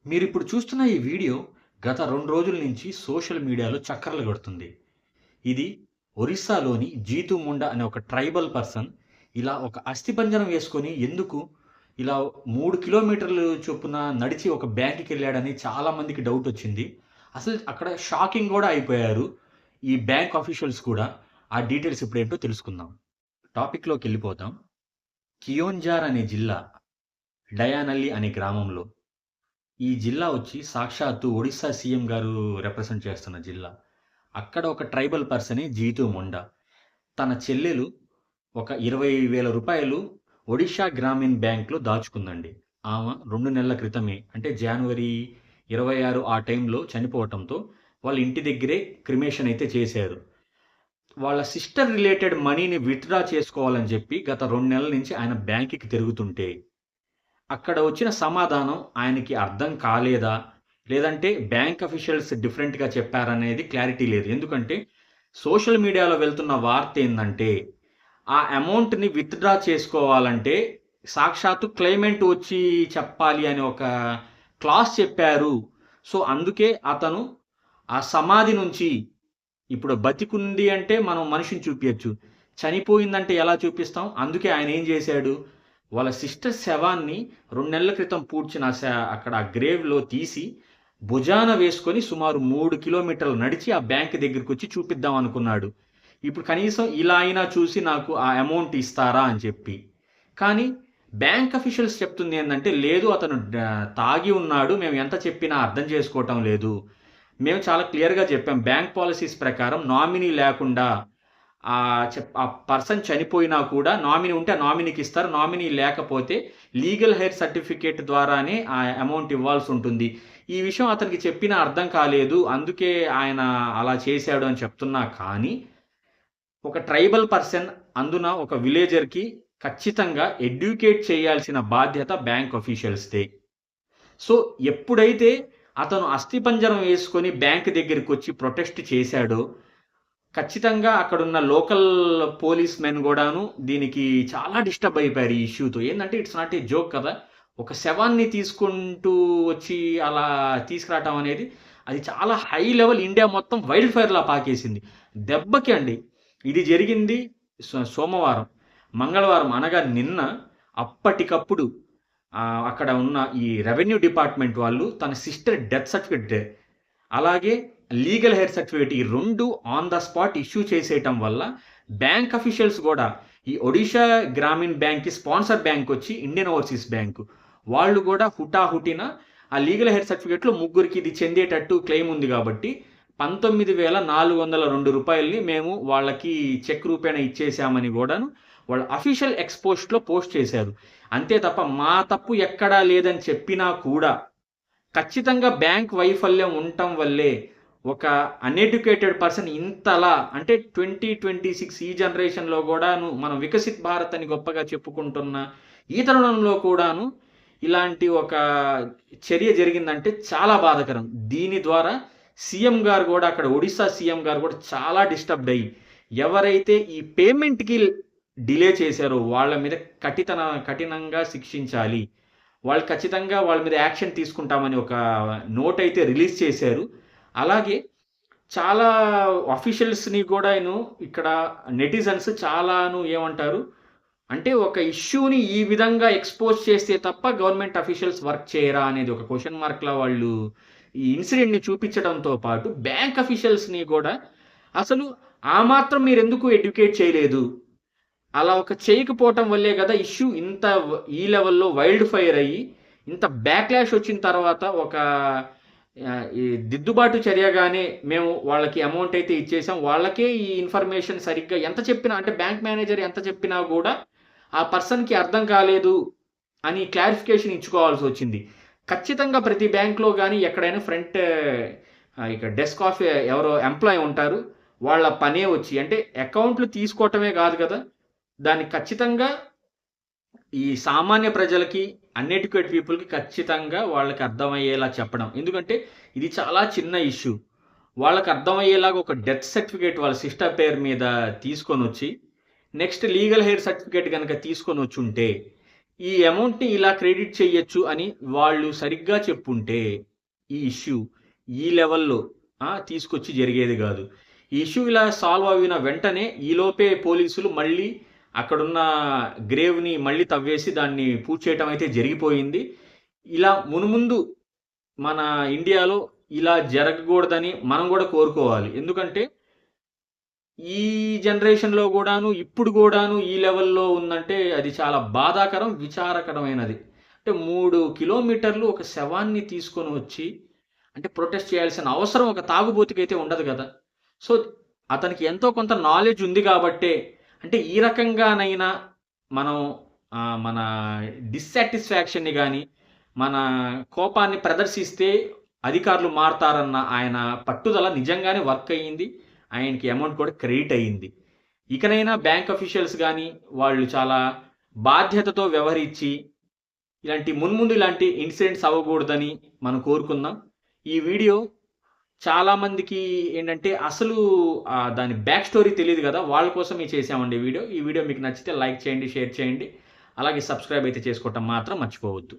మీరిప్పుడు చూస్తున్న ఈ వీడియో గత 2 రోజుల నుంచి సోషల్ మీడియాలో చక్కర్లు కొడుతుంది. ఇది ఒరిస్సాలోని జీతు ముండా అనే ఒక ట్రైబల్ పర్సన్ ఇలా ఒక అస్థిపంజరం వేసుకొని ఎందుకు ఇలా 3 కిలోమీటర్లు చొప్పున నడిచి ఒక బ్యాంక్‌కెళ్ళాడని చాలా మందికి డౌటొచ్చింది. అసలు అక్కడ షాకింగ్ గూడా అయిపోయారు. ఈ బ్యాంక్ ఆఫీషియల్స్ కూడా. ఆ డీటెయిల్స్ ఇప్పుడేంటో తెలుసుకుందాం. టాపిక్‌లోకెళ్ళిపోదాం. కియోంఝార్ అనే జిల్లా, డయానల్లి అనే గ్రామంలో ఈ జిల్లా వచ్చి సాక్షాత్తు ఒడిస్సా సీఎం గారు రిప్రజెంట్ చేస్తున్న జిల్లా. అక్కడ ఒక ట్రైబల్ పర్సనే జీతూ ముండా. తన చెల్లెలు ఒక రూ. 20,000 ఒడిషా గ్రామీణ్ బ్యాంక్‌లో దాచుకుందండి. ఆమె 2 నెలల క్రితమే అంటే జనవరి 26 ఆ టైంలో చనిపోవటంతో వాళ్ళ ఇంటి దగ్గరే క్రిమేషన్ అయితే చేశారు. వాళ్ళ సిస్టర్ రిలేటెడ్ మనీని విత్‌డ్రా చేసుకోవాలని చెప్పి గత 2 నెలల నుంచి ఆయన బ్యాంక్‌కి తిరుగుతుంటే అక్కడ వచ్చిన సమాధానం ఆయనకి అర్థం కాలేదా? లేదంటే బ్యాంక్ అఫీషియల్స్ డిఫరెంట్‌గా చెప్పారనేది క్లారిటీ లేదు. ఎందుకంటే సోషల్ మీడియాలో వెళ్తున్న వార్తేందంటే, ఆ అమౌంట్‌ని విత్‌డ్రా చేసుకోవాలంటే సాక్షాత్తు క్లెయిమెంట్ వచ్చి చెప్పాలి అని ఒక క్లాజ్ చెప్పారు. సో, అందుకే అతను ఆ సమాధి నుంచి ఇప్పుడు బతికుంది అంటే మనం మనిషిని చూపియొచ్చు. చనిపోయిందంటే ఎలా చూపిస్తాం? అందుకే ఆయనేం జేశాడు, వాళ్ళ సిస్టర్ శవాన్ని 2 నెలల క్రితం పూడ్చిన అక్కడ ఆ గ్రేవ్‌లో తీసి, భుజాన వేసుకొని సుమారు 3 కిలోమీటర్లు నడిచి ఆ బ్యాంక్ దగ్గరికొచ్చి చూపిద్దాం అనుకున్నాడు. ఇప్పుడు కనీసం ఇలా అయినా చూసి నాకు ఆ అమౌంట్ ఇస్తారా అని చెప్పి. కానీ బ్యాంక్ అఫీషియల్స్ చెప్తుంది ఏందంటే, లేదు అతను తాగి ఉన్నాడు. మేము ఎంత చెప్పినా అర్థం చేసుకోవటం లేదు. మేము చాలా క్లియర్‌గా చెప్పాం. బ్యాంక్ పాలిసీస్ ప్రకారం నామినీ లేకుండా ఆ పర్సన్ చనిపోయినా కూడా నామినీ ఉంటే ఆ నామినీకి ఇస్తారు. నామినీ లేకపోతే లీగల్ హెయిర్ సర్టిఫికేట్ ద్వారానే ఆ అమౌంట్ ఇవ్వాల్సుంటుంది. ఈ విషయం అతనికి చెప్పినా అర్థం కాలేదు. అందుకే ఆయన అలా చేశాడు అని చెప్తున్నా కానీ, ఒక ట్రైబల్ పర్సన్ అందున ఒక విలేజర్‌కి ఖచ్చితంగా ఎడ్యుకేట్ చేయాల్సిన బాధ్యత బ్యాంక్ ఆఫీషియల్స్‌దే. సో, ఎప్పుడైతే అతను అస్థిపంజరం వేసుకొని బ్యాంక్ దగ్గరికొచ్చి ప్రొటెస్ట్ చేశాడో, ఖచ్చితంగా అక్కడున్న లోకల్ పోలీస్ మెన్ గూడాను దీనికి చాలా డిస్టర్బ్ అయిపోయారు ఈ ఇష్యూతో. ఏందంటే ఇట్స్ నాట్ ఏ జోక్ కదా! ఒక శవాన్ని తీసుకుంటూ వచ్చి అలా తీసుకురావటం అనేది అది చాలా హై లెవెల్ ఇండియా మొత్తం వైల్డ్ ఫైర్‌లా పాకేసింది. దెబ్బకి అండి ఇది జరిగింది సోమవారం. మంగళవారం అనగా నిన్న అప్పటికప్పుడు అక్కడ ఉన్న ఈ రెవెన్యూ డిపార్ట్‌మెంట్ వాళ్ళు తన సిస్టర్ డెత్ సర్టిఫికేట్ అలాగే లీగల్ హెయిర్ సర్టిఫికేట్ ఈ 2 ఆన్ ద స్పాట్ ఇష్యూ చేసేయటం వల్ల బ్యాంక్ అఫీషియల్స్ గూడా ఈ ఒడిషా గ్రామీణ్ బ్యాంక్‌కి స్పాన్సర్ బ్యాంక్ వచ్చి ఇండియన్ ఓవర్‌సీస్ బ్యాంక్. వాళ్ళు గూడా హుటాహుటిన ఆ లీగల్ హెయిర్ సర్టిఫికేట్‌లో ముగ్గురికి ఇది చెందేటట్టు క్లెయిమ్ ఉంది గాబట్టి రూ. 19,402ని మేము వాళ్ళకి చెక్ రూపేణా ఇచ్చేసామని గూడాను వాళ్ళు అఫీషియల్ ఎక్స్‌పోస్ట్‌లో పోస్ట్ చేశారు. అంతే తప్ప మా తప్పు ఎక్కడా లేదని చెప్పినా కూడా ఖచ్చితంగా బ్యాంక్ వైఫల్యం ఉండటం వల్లే ఒక అన్‌ఎడ్యుకేటెడ్ పర్సన్ ఇంతలా అంటే 2026 ఈ జనరేషన్‌లో గూడాను మనం వికసిత్ భారత్ అని గొప్పగా చెప్పుకుంటున్న ఈ తరుణంలో కూడాను ఇలాంటి ఒక చర్య జరిగిందంటే చాలా బాధాకరం. దీని ద్వారా సీఎం గారు గూడా అక్కడ ఒడిస్సా సీఎం గారు గూడా చాలా డిస్టర్బ్డ్ అయ్యి ఎవరైతే ఈ పేమెంట్‌కి డిలే చేశారో వాళ్ళ మీద కఠినంగా శిక్షించాలి. వాళ్ళు ఖచ్చితంగా వాళ్ళ మీద యాక్షన్ తీసుకుంటామని ఒక నోట్ అయితే రిలీజ్ చేశారు. అలాగే చాలా అఫీషియల్స్‌ని గూడాను ఇక్కడ నెటిజన్స్ చాలాను ఏమంటారు, అంటే ఒక ఇష్యూని ఈ విధంగా ఎక్స్‌పోజ్ చేస్తే తప్ప గవర్నమెంట్ అఫీషియల్స్ వర్క్ చేయరా అనేది ఒక క్వెషన్ మార్క్‌లా వాళ్ళు ఈ ఇన్సిడెంట్‌ని చూపించడంతో పాటు బ్యాంక్ అఫీషియల్స్‌ని గూడా అసలు ఆ మాత్రం మీరెందుకు ఎడ్యుకేట్ చేయలేదు? అలా ఒక చేయకపోవటం వల్లే గదా ఇష్యూ ఇంత ఈ లెవెల్‌లో వైల్డ్ ఫైర్ అయ్యి, ఇంత బ్యాక్‌లాష్ వచ్చిన తర్వాత ఒక ఈ దిద్దుబాటు చర్యగానే మేము వాళ్ళకి అమౌంట్ అయితే ఇచ్చేసాం. వాళ్ళకే ఈ ఇన్ఫర్మేషన్ సరిగ్గా ఎంత చెప్పినా అంటే బ్యాంక్ మేనేజర్ ఎంత చెప్పినా గూడా ఆ పర్సన్‌కి అర్థం కాలేదు అని క్లారిఫికేషన్ ఇచ్చుకోవాల్సొచ్చింది. ఖచ్చితంగా ప్రతి బ్యాంక్‌లో గాని ఎక్కడైనా ఇక డెస్క్ ఆఫ్ ఎవరో ఎంప్లాయీ ఉంటారు. వాళ్ళ పనే వచ్చి అంటే అకౌంట్‌లు తీసుకోవటమే గాదు గదా! దాన్ని ఖచ్చితంగా ఈ సామాన్య ప్రజలకి, అన్‌ఎడ్యుకేటెడ్ పీపుల్‌కి ఖచ్చితంగా వాళ్ళకి అర్థమయ్యేలా చెప్పడం. ఎందుకంటే ఇది చాలా చిన్న ఇష్యూ. వాళ్ళకి అర్థమయ్యేలాగా ఒక డెత్ సర్టిఫికేట్ వాళ్ళ సిస్టర్ పేరు మీద తీసుకొనొచ్చి, నెక్స్ట్ లీగల్ హెయిర్ సర్టిఫికేట్ గనక తీసుకొనొచ్చుంటే, ఈ అమౌంట్‌ని ఇలా క్రెడిట్ చెయ్యొచ్చు అని వాళ్ళు సరిగ్గా చెప్పుంటే, ఈ ఇష్యూ ఈ లెవెల్‌లో తీసుకొచ్చి జరిగేది గాదు. ఈ ఇష్యూ ఇలా సాల్వ్ అవిన వెంటనే ఈలోపే పోలీసులు మళ్ళీ అక్కడున్న గ్రేవ్‌ని మళ్ళీ తవ్వేసి దాన్ని పూడ్చేయటం అయితే జరిగిపోయింది. ఇలా మునుముందు మన ఇండియాలో ఇలా జరగకూడదని మనం గూడా కోరుకోవాలి. ఎందుకంటే ఈ జనరేషన్‌లో గూడాను, ఇప్పుడు గూడాను ఈ లెవెల్‌లో ఉందంటే అది చాలా బాధాకరం, విచారకరమైనది. అంటే 3 కిలోమీటర్లు ఒక శవాన్ని తీసుకొని వచ్చి అంటే ప్రొటెస్ట్ చేయాల్సిన అవసరం ఒక తాగుబోతుకైతే ఉండదు గదా! సో, అతనికి ఎంతో కొంత నాలెడ్జ్ ఉంది గాబట్టే అంటే ఈ రకంగానైనా మనం మన డిస్సాటిస్ఫాక్షన్‌ని గాని, మన కోపాన్ని ప్రదర్శిస్తే అధికారులు మారతారన్న ఆయన పట్టుదల నిజంగానే వర్క్ అయ్యింది. ఆయనకి అమౌంట్ కూడా క్రెడిట్ అయ్యింది. ఇకనైనా బ్యాంక్ అఫీషియల్స్ గాని, వాళ్ళు చాలా బాధ్యతతో వ్యవహరించి, మున్ముందు ఇలాంటి ఇన్సిడెంట్స్ అవ్వకూడదని మనం కోరుకుందాం. ఈ వీడియో చాలామందికి ఏంటంటే అసలు దాని బ్యాక్ స్టోరీ తెలీదు గదా! వాళ్ళ కోసమే చేశామండి ఈ వీడియో. ఈ వీడియో మీకు నచ్చితే లైక్ చేయండి, షేర్ చేయండి. అలాగే సబ్స్క్రైబ్ అయితే చేసుకోవటం మాత్రం మర్చిపోవద్దు.